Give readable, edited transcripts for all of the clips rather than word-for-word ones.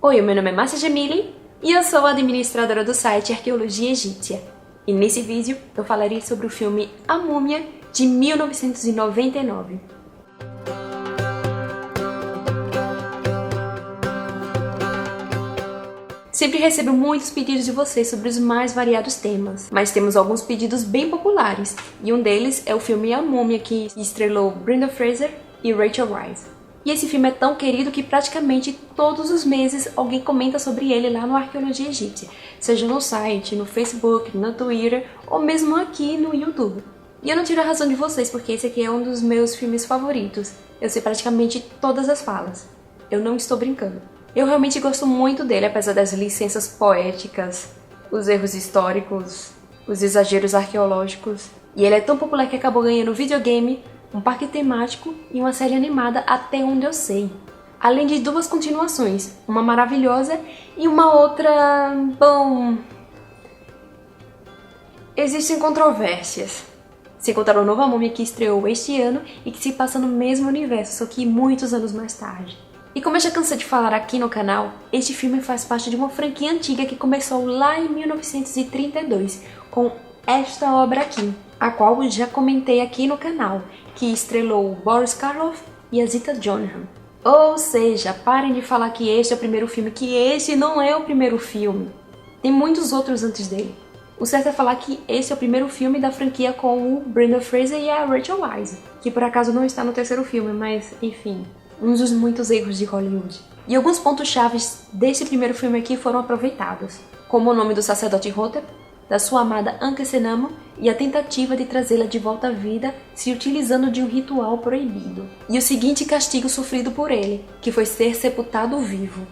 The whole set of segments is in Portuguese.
Oi, meu nome é Márcia Jamili e eu sou a administradora do site Arqueologia Egípcia. E nesse vídeo eu falarei sobre o filme A Múmia, de 1999. Sempre recebo muitos pedidos de vocês sobre os mais variados temas, mas temos alguns pedidos bem populares, e um deles é o filme A Múmia, que estrelou Brendan Fraser e Rachel Weisz. E esse filme é tão querido que praticamente todos os meses alguém comenta sobre ele lá no Arqueologia Egípcia, seja no site, no Facebook, no Twitter ou mesmo aqui no YouTube. E eu não tiro a razão de vocês, porque esse aqui é um dos meus filmes favoritos. Eu sei praticamente todas as falas. Eu não estou brincando. Eu realmente gosto muito dele, apesar das licenças poéticas, os erros históricos, os exageros arqueológicos. E ele é tão popular que acabou ganhando videogame, um parque temático e uma série animada até onde eu sei. Além de duas continuações, uma maravilhosa e uma outra... bom... existem controvérsias. Se contar o novo A Múmia, que estreou este ano e que se passa no mesmo universo, só que muitos anos mais tarde. E como eu já cansei de falar aqui no canal, este filme faz parte de uma franquia antiga que começou lá em 1932, com esta obra aqui, a qual eu já comentei aqui no canal, que estrelou Boris Karloff e a Zita Johnson. Ou seja, parem de falar que este é o primeiro filme, que este não é o primeiro filme. Tem muitos outros antes dele. O certo é falar que esse é o primeiro filme da franquia com o Brendan Fraser e a Rachel Weisz, que por acaso não está no terceiro filme, mas enfim, um dos muitos erros de Hollywood. E alguns pontos chaves desse primeiro filme aqui foram aproveitados, como o nome do sacerdote Imhotep, da sua amada Ankhesenamun e a tentativa de trazê-la de volta à vida se utilizando de um ritual proibido. E o seguinte castigo sofrido por ele, que foi ser sepultado vivo.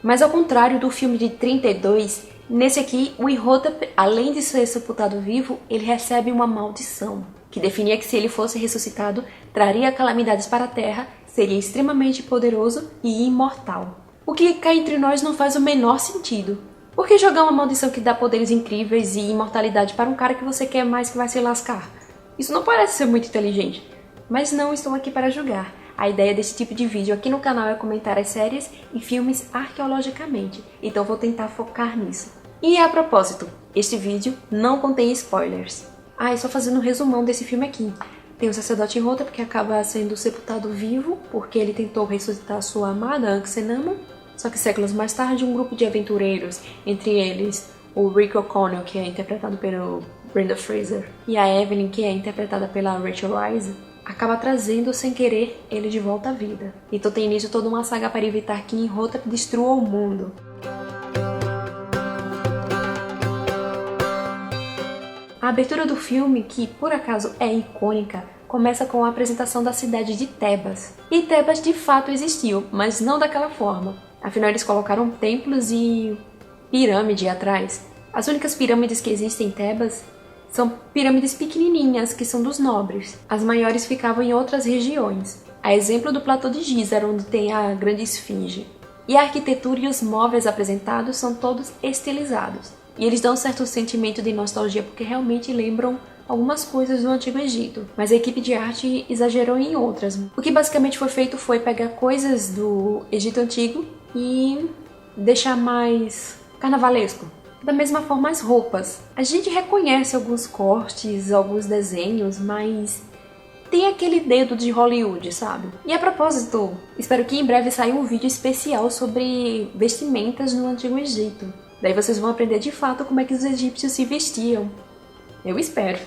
Mas ao contrário do filme de 32, nesse aqui, o Imhotep, além de ser sepultado vivo, ele recebe uma maldição, que definia que se ele fosse ressuscitado, traria calamidades para a Terra, seria extremamente poderoso e imortal. O que cá entre nós não faz o menor sentido. Por que jogar uma maldição que dá poderes incríveis e imortalidade para um cara que você quer mais que vai se lascar? Isso não parece ser muito inteligente. Mas não estou aqui para julgar. A ideia desse tipo de vídeo aqui no canal é comentar as séries e filmes arqueologicamente, então vou tentar focar nisso. E a propósito, este vídeo não contém spoilers. E só fazendo um resumão desse filme aqui. Tem o sacerdote Imhotep, que acaba sendo sepultado vivo, porque ele tentou ressuscitar sua amada Ankhesenamun, só que séculos mais tarde um grupo de aventureiros, entre eles o Rick O'Connell, que é interpretado pelo Brendan Fraser, e a Evelyn, que é interpretada pela Rachel Weisz, acaba trazendo, sem querer, ele de volta à vida. Então tem início toda uma saga para evitar que Imhotep destrua o mundo. A abertura do filme, que por acaso é icônica, começa com a apresentação da cidade de Tebas. E Tebas de fato existiu, mas não daquela forma. Afinal, eles colocaram templos e pirâmide atrás. As únicas pirâmides que existem em Tebas são pirâmides pequenininhas, que são dos nobres. As maiores ficavam em outras regiões. A exemplo do platô de Gizar, onde tem a grande esfinge. E a arquitetura e os móveis apresentados são todos estilizados. E eles dão um certo sentimento de nostalgia, porque realmente lembram algumas coisas do Antigo Egito. Mas a equipe de arte exagerou em outras. O que basicamente foi feito foi pegar coisas do Egito Antigo e deixar mais carnavalesco. Da mesma forma, as roupas. A gente reconhece alguns cortes, alguns desenhos, mas tem aquele dedo de Hollywood, sabe? E a propósito, espero que em breve saia um vídeo especial sobre vestimentas no Antigo Egito. Daí vocês vão aprender de fato como é que os egípcios se vestiam. Eu espero.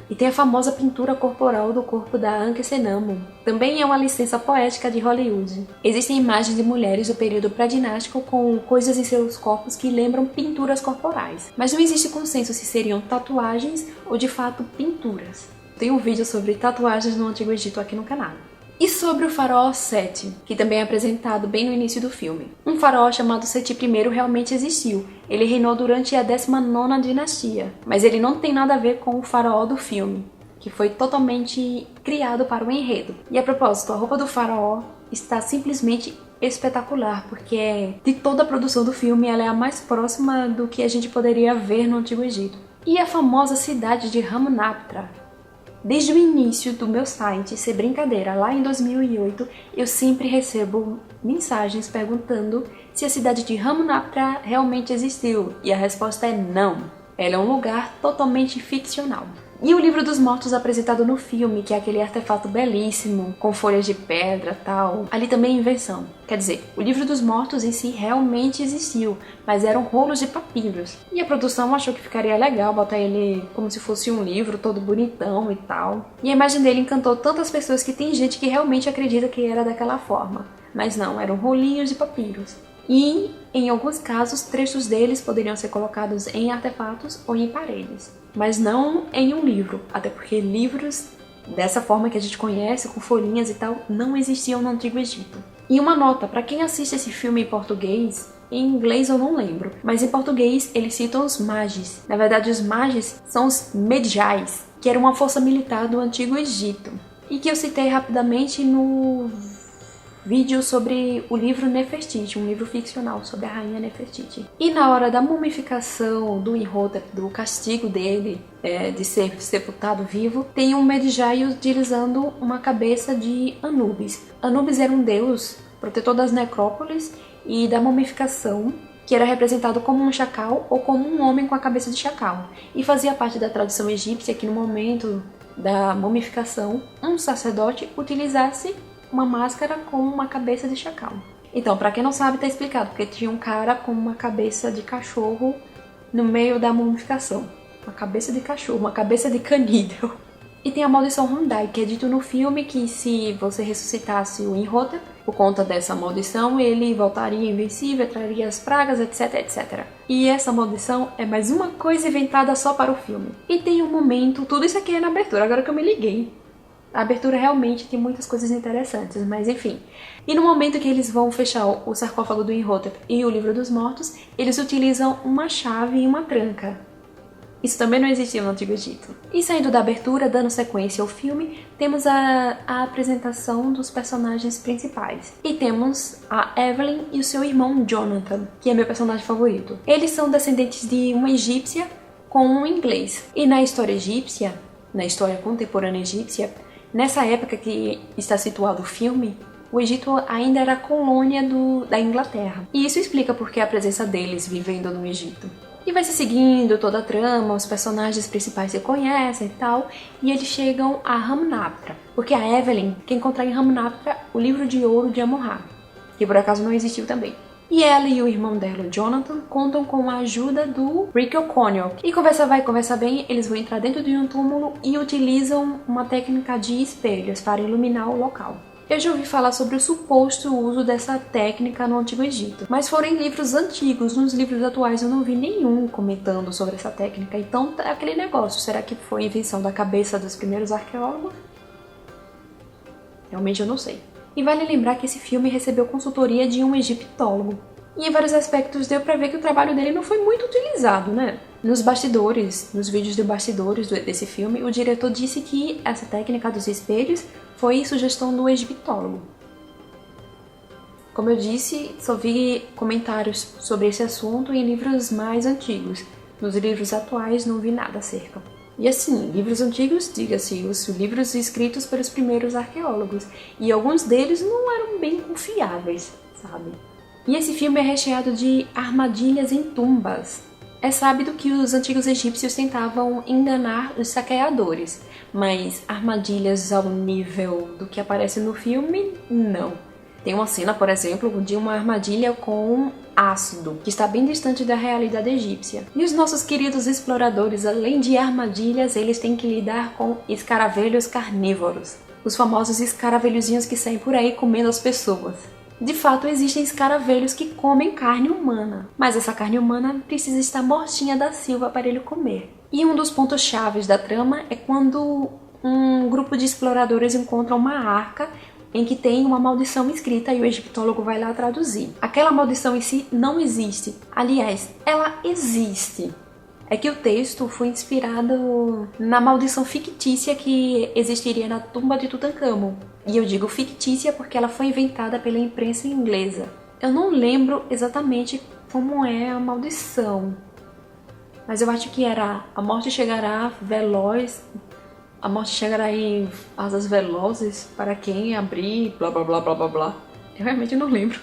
E tem a famosa pintura corporal do corpo da Ankhesenamun. Também é uma licença poética de Hollywood. Existem imagens de mulheres do período pré-dinástico com coisas em seus corpos que lembram pinturas corporais. Mas não existe consenso se seriam tatuagens ou de fato pinturas. Tem um vídeo sobre tatuagens no Antigo Egito aqui no canal. E sobre o faraó Seti, que também é apresentado bem no início do filme. Um faraó chamado Seti I realmente existiu. Ele reinou durante a 19ª dinastia, mas ele não tem nada a ver com o faraó do filme, que foi totalmente criado para o enredo. E a propósito, a roupa do faraó está simplesmente espetacular, porque de toda a produção do filme ela é a mais próxima do que a gente poderia ver no Antigo Egito. E a famosa cidade de Ramunaptra. Desde o início do meu site, Sem Brincadeira, lá em 2008, eu sempre recebo mensagens perguntando se a cidade de Ramunaptra realmente existiu, e a resposta é não. Ela é um lugar totalmente ficcional. E o Livro dos Mortos apresentado no filme, que é aquele artefato belíssimo, com folhas de pedra e tal, ali também é invenção. Quer dizer, o Livro dos Mortos em si realmente existiu, mas eram rolos de papiros. E a produção achou que ficaria legal botar ele como se fosse um livro todo bonitão e tal. E a imagem dele encantou tantas pessoas que tem gente que realmente acredita que era daquela forma. Mas não, eram rolinhos de papiros. E, em alguns casos, trechos deles poderiam ser colocados em artefatos ou em paredes. Mas não em um livro, até porque livros dessa forma que a gente conhece, com folhinhas e tal, não existiam no Antigo Egito. E uma nota, para quem assiste esse filme em português, em inglês eu não lembro, mas em português eles citam os magis. Na verdade, os magis são os medjais, que era uma força militar do Antigo Egito. E que eu citei rapidamente no vídeo sobre o livro Nefertiti, um livro ficcional sobre a rainha Nefertiti. E na hora da mumificação do Imhotep, do castigo dele de ser sepultado vivo, tem um Medjay utilizando uma cabeça de Anubis. Anubis era um deus protetor das necrópolis e da mumificação, que era representado como um chacal ou como um homem com a cabeça de chacal. E fazia parte da tradição egípcia que no momento da mumificação, um sacerdote utilizasse uma máscara com uma cabeça de chacal. Então, pra quem não sabe, tá explicado, porque tinha um cara com uma cabeça de cachorro no meio da mumificação. Uma cabeça de cachorro, uma cabeça de canídeo. E tem a maldição Randai, que é dito no filme que se você ressuscitasse o Imhotep, por conta dessa maldição, ele voltaria invencível, traria as pragas, etc, etc. E essa maldição é mais uma coisa inventada só para o filme. E tem um momento, tudo isso aqui é na abertura, agora que eu me liguei. A abertura realmente tem muitas coisas interessantes, mas enfim. E no momento que eles vão fechar o sarcófago do Imhotep e o Livro dos Mortos, eles utilizam uma chave e uma tranca. Isso também não existia no Antigo Egito. E saindo da abertura, dando sequência ao filme, temos a apresentação dos personagens principais. E temos a Evelyn e o seu irmão Jonathan, que é meu personagem favorito. Eles são descendentes de uma egípcia com um inglês. E na história egípcia, na história contemporânea egípcia, nessa época que está situado o filme, o Egito ainda era colônia da Inglaterra. E isso explica por que a presença deles vivendo no Egito. E vai se seguindo toda a trama, os personagens principais se conhecem e tal, e eles chegam a Ramunaptra, porque a Evelyn quer encontrar em Ramunaptra o livro de ouro de Amon-Ra, que por acaso não existiu também. E ela e o irmão dela, Jonathan, contam com a ajuda do Rick O'Connell. E conversa vai, conversa bem, eles vão entrar dentro de um túmulo e utilizam uma técnica de espelhos para iluminar o local. Eu já ouvi falar sobre o suposto uso dessa técnica no Antigo Egito, mas foram em livros antigos, nos livros atuais eu não vi nenhum comentando sobre essa técnica. Então é aquele negócio, será que foi invenção da cabeça dos primeiros arqueólogos? Realmente eu não sei. E vale lembrar que esse filme recebeu consultoria de um egiptólogo. E em vários aspectos deu pra ver que o trabalho dele não foi muito utilizado, né? Nos bastidores, nos vídeos de bastidores desse filme, o diretor disse que essa técnica dos espelhos foi sugestão do egiptólogo. Como eu disse, só vi comentários sobre esse assunto em livros mais antigos. Nos livros atuais não vi nada acerca. E assim, livros antigos, diga-se, os livros escritos pelos primeiros arqueólogos. E alguns deles não eram bem confiáveis, sabe? E esse filme é recheado de armadilhas em tumbas. É sabido que os antigos egípcios tentavam enganar os saqueadores, mas armadilhas ao nível do que aparece no filme, não. Tem uma cena, por exemplo, de uma armadilha com ácido, que está bem distante da realidade egípcia. E os nossos queridos exploradores, além de armadilhas, eles têm que lidar com escaravelhos carnívoros. Os famosos escaravelhozinhos que saem por aí comendo as pessoas. De fato, existem escaravelhos que comem carne humana, mas essa carne humana precisa estar mortinha da silva para ele comer. E um dos pontos chaves da trama é quando um grupo de exploradores encontra uma arca em que tem uma maldição escrita e o egiptólogo vai lá traduzir. Aquela maldição em si não existe. Aliás, ela existe. É que o texto foi inspirado na maldição fictícia que existiria na tumba de Tutancâmon. E eu digo fictícia porque ela foi inventada pela imprensa inglesa. Eu não lembro exatamente como é a maldição, mas eu acho que era a morte chegará veloz, a morte chegará em asas velozes para quem abrir, blá blá blá blá blá blá. Eu realmente não lembro.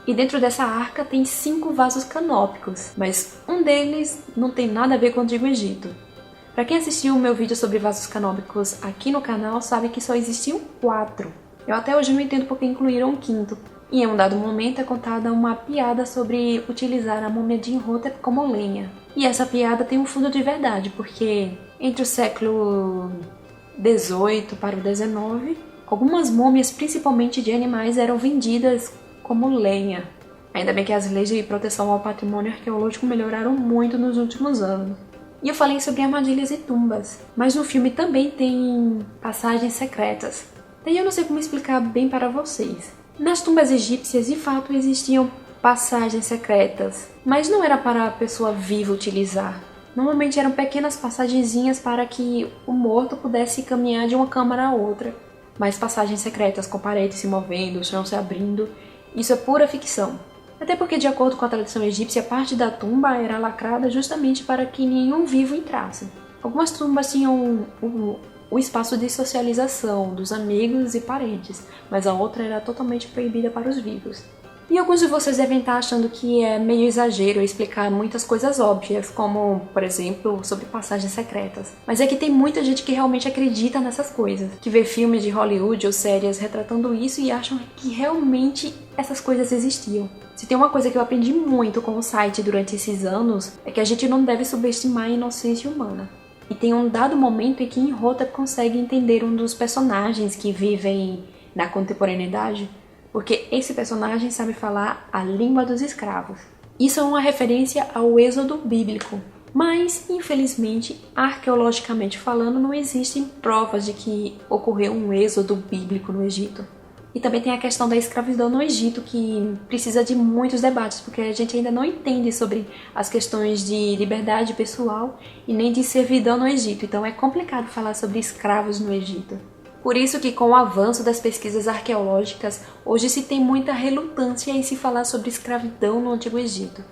E dentro dessa arca tem 5 vasos canópicos, mas um deles não tem nada a ver com o Antigo Egito. Para quem assistiu o meu vídeo sobre vasos canópicos aqui no canal, sabe que só existiam 4. Eu até hoje não entendo porque incluíram um quinto. E em um dado momento é contada uma piada sobre utilizar a múmia de Imhotep como lenha. E essa piada tem um fundo de verdade, porque entre o século XVIII para o XIX, algumas múmias, principalmente de animais, eram vendidas como lenha. Ainda bem que as leis de proteção ao patrimônio arqueológico melhoraram muito nos últimos anos. E eu falei sobre armadilhas e tumbas, mas no filme também tem passagens secretas. Daí eu não sei como explicar bem para vocês. Nas tumbas egípcias, de fato, existiam passagens secretas, mas não era para a pessoa viva utilizar. Normalmente eram pequenas passagenzinhas para que o morto pudesse caminhar de uma câmara a outra. Mas passagens secretas com paredes se movendo, o chão se abrindo, isso é pura ficção. Até porque, de acordo com a tradição egípcia, parte da tumba era lacrada justamente para que nenhum vivo entrasse. Algumas tumbas tinham o espaço de socialização dos amigos e parentes, mas a outra era totalmente proibida para os vivos. E alguns de vocês devem estar achando que é meio exagero explicar muitas coisas óbvias, como, por exemplo, sobre passagens secretas. Mas é que tem muita gente que realmente acredita nessas coisas, que vê filmes de Hollywood ou séries retratando isso e acham que realmente essas coisas existiam. Se tem uma coisa que eu aprendi muito com o site durante esses anos, é que a gente não deve subestimar a inocência humana. E tem um dado momento em que Imhotep consegue entender um dos personagens que vivem na contemporaneidade, porque esse personagem sabe falar a língua dos escravos. Isso é uma referência ao êxodo bíblico, mas, infelizmente, arqueologicamente falando, não existem provas de que ocorreu um êxodo bíblico no Egito. E também tem a questão da escravidão no Egito, que precisa de muitos debates, porque a gente ainda não entende sobre as questões de liberdade pessoal e nem de servidão no Egito, então é complicado falar sobre escravos no Egito. Por isso que, com o avanço das pesquisas arqueológicas, hoje se tem muita relutância em se falar sobre escravidão no Antigo Egito.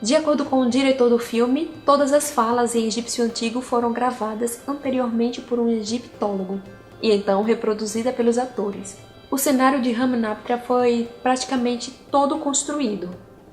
De acordo com o diretor do filme, todas as falas em egípcio antigo foram gravadas anteriormente por um egiptólogo, e então reproduzida pelos atores. O cenário de Ramunaptra foi praticamente todo construído,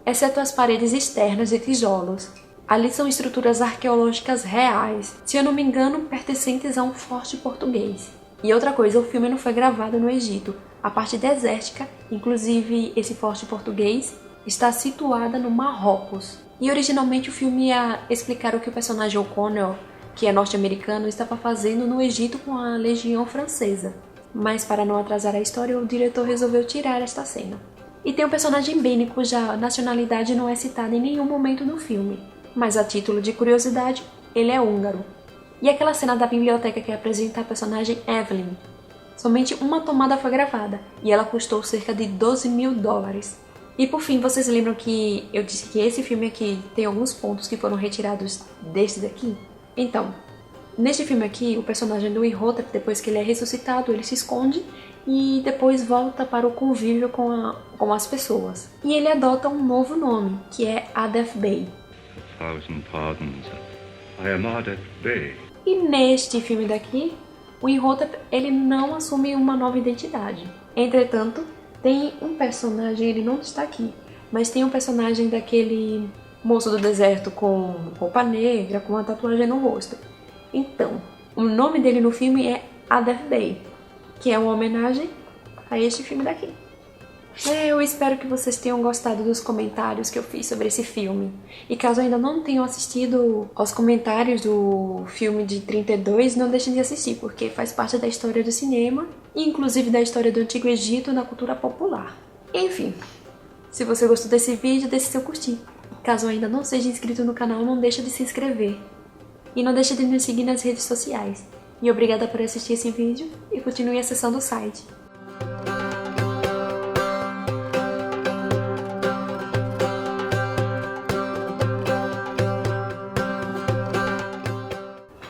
exceto as paredes externas de tijolos. Ali são estruturas arqueológicas reais, se eu não me engano, pertencentes a um forte português. E outra coisa, o filme não foi gravado no Egito. A parte desértica, inclusive esse forte português, está situada no Marrocos. E originalmente o filme ia explicar o que o personagem O'Connell, que é norte-americano, estava fazendo no Egito com a Legião Francesa. Mas para não atrasar a história, o diretor resolveu tirar esta cena. E tem um personagem Bene, cuja nacionalidade não é citada em nenhum momento no filme. Mas a título de curiosidade, ele é húngaro. E aquela cena da biblioteca que apresenta a personagem Evelyn. Somente uma tomada foi gravada, e ela custou cerca de $12.000. E por fim, vocês lembram que eu disse que esse filme aqui tem alguns pontos que foram retirados desse daqui? Então, neste filme aqui, o personagem do Imhotep, depois que ele é ressuscitado, ele se esconde e depois volta para o convívio com as pessoas. E ele adota um novo nome, que é Adef Bey. E neste filme daqui, o Imhotep ele não assume uma nova identidade. Entretanto, tem um personagem, ele não está aqui, mas tem um personagem daquele moço do deserto com roupa negra, com uma tatuagem no rosto. Então, o nome dele no filme é Adef Bey, que é uma homenagem a este filme daqui. Eu espero que vocês tenham gostado dos comentários que eu fiz sobre esse filme. E caso ainda não tenham assistido aos comentários do filme de 32, não deixem de assistir, porque faz parte da história do cinema e inclusive da história do Antigo Egito na cultura popular. Enfim, se você gostou desse vídeo, deixe seu curtir. Caso ainda não seja inscrito no canal, não deixe de se inscrever. E não deixe de nos seguir nas redes sociais. E obrigada por assistir esse vídeo e continue acessando o site.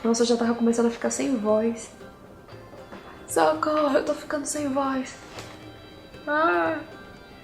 Nossa, eu já tava começando a ficar sem voz. Socorro, eu tô ficando sem voz. Ah!